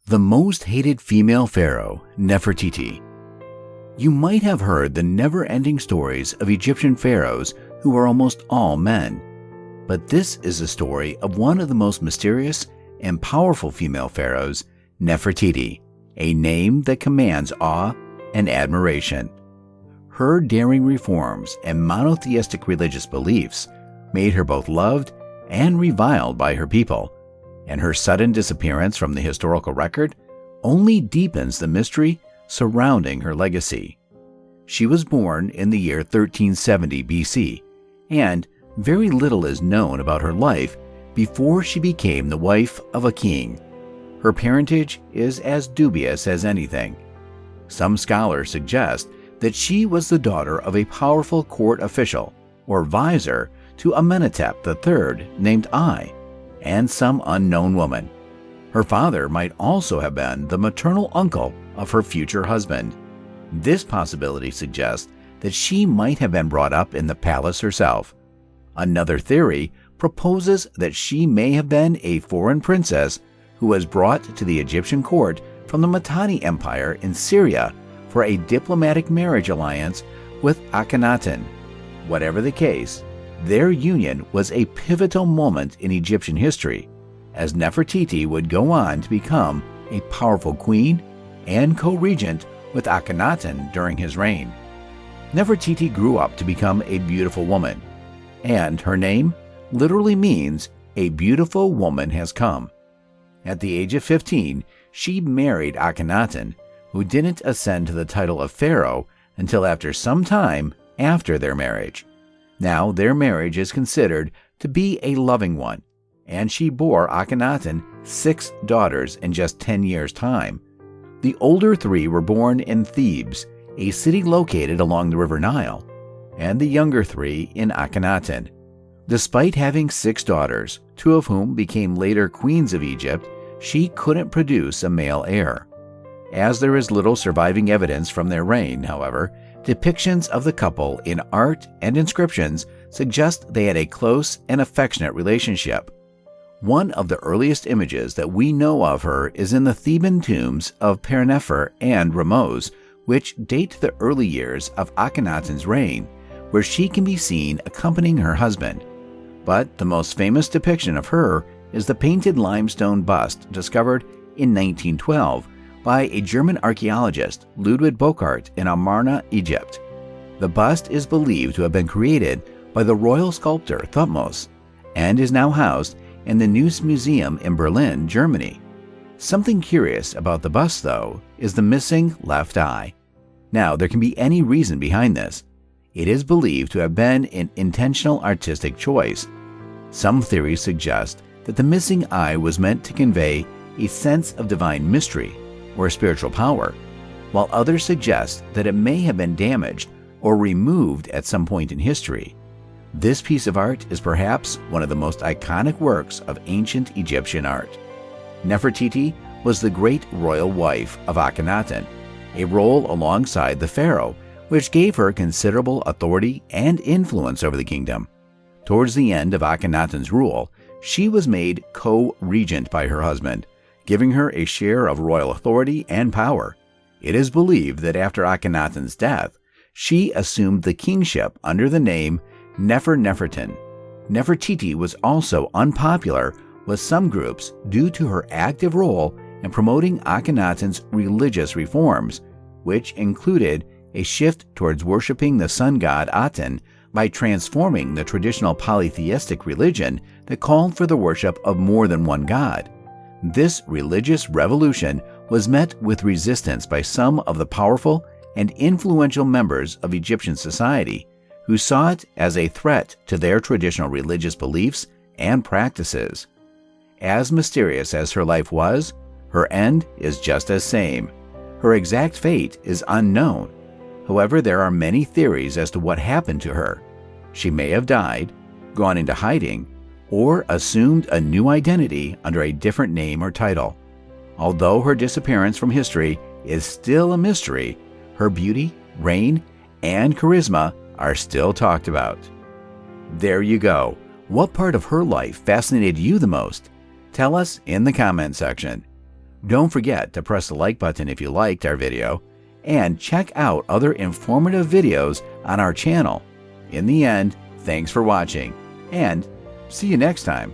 The most hated female pharaoh, Nefertiti. You might have heard the never-ending stories of Egyptian pharaohs who are almost all men. But this is a story of one of the most mysterious and powerful female pharaohs, Nefertiti, a name that commands awe and admiration. Her daring reforms and monotheistic religious beliefs made her both loved and reviled by her people, and her sudden disappearance from the historical record only deepens the mystery surrounding her legacy. She was born in the year 1370 BC, and very little is known about her life before she became the wife of a king. Her parentage is as dubious as anything. Some scholars suggest that she was the daughter of a powerful court official, or vizier, to Amenhotep III named I, and some unknown woman. Her father might also have been the maternal uncle of her future husband. This possibility suggests that she might have been brought up in the palace herself. Another theory proposes that she may have been a foreign princess who was brought to the Egyptian court from the Mitanni Empire in Syria for a diplomatic marriage alliance with Akhenaten. Whatever the case, their union was a pivotal moment in Egyptian history, as Nefertiti would go on to become a powerful queen and co-regent with Akhenaten during his reign. Nefertiti grew up to become a beautiful woman, and her name literally means a beautiful woman has come. At the age of 15, she married Akhenaten, who didn't ascend to the title of pharaoh until after some time after their marriage. Now their marriage is considered to be a loving one, and she bore Akhenaten 6 daughters in just 10 years' time. The older 3 were born in Thebes, a city located along the River Nile, and the younger 3 in Akhenaten. Despite having 6 daughters, 2 of whom became later queens of Egypt, she couldn't produce a male heir. As there is little surviving evidence from their reign, however, depictions of the couple in art and inscriptions suggest they had a close and affectionate relationship. One of the earliest images that we know of her is in the Theban tombs of Pharaoh and Ramses, which date to the early years of Akhenaten's reign, where she can be seen accompanying her husband. But the most famous depiction of her is the painted limestone bust discovered in 1912 by a German archaeologist, Ludwig Bockart, in Amarna, Egypt. The bust is believed to have been created by the royal sculptor Thutmose and is now housed in the Neues Museum in Berlin, Germany. Something curious about the bust, though, is the missing left eye. Now, there can be any reason behind this. It is believed to have been an intentional artistic choice. Some theories suggest that the missing eye was meant to convey a sense of divine mystery or spiritual power, while others suggest that it may have been damaged or removed at some point in history. This piece of art is perhaps one of the most iconic works of ancient Egyptian art. Nefertiti was the great royal wife of Akhenaten, a role alongside the pharaoh, which gave her considerable authority and influence over the kingdom. Towards the end of Akhenaten's rule, she was made co-regent by her husband, giving her a share of royal authority and power. It is believed that after Akhenaten's death, she assumed the kingship under the name Nefertiti. Nefertiti was also unpopular with some groups due to her active role in promoting Akhenaten's religious reforms, which included a shift towards worshiping the sun god Aten by transforming the traditional polytheistic religion that called for the worship of more than one god. This religious revolution was met with resistance by some of the powerful and influential members of Egyptian society, who saw it as a threat to their traditional religious beliefs and practices. As mysterious as her life was, her end is just as same. Her exact fate is unknown. However, there are many theories as to what happened to her. She may have died, gone into hiding, or assumed a new identity under a different name or title. Although her disappearance from history is still a mystery, her beauty, reign, and charisma are still talked about. There you go. What part of her life fascinated you the most? Tell us in the comment section. Don't forget to press the like button if you liked our video, and check out other informative videos on our channel. In the end, thanks for watching, and see you next time.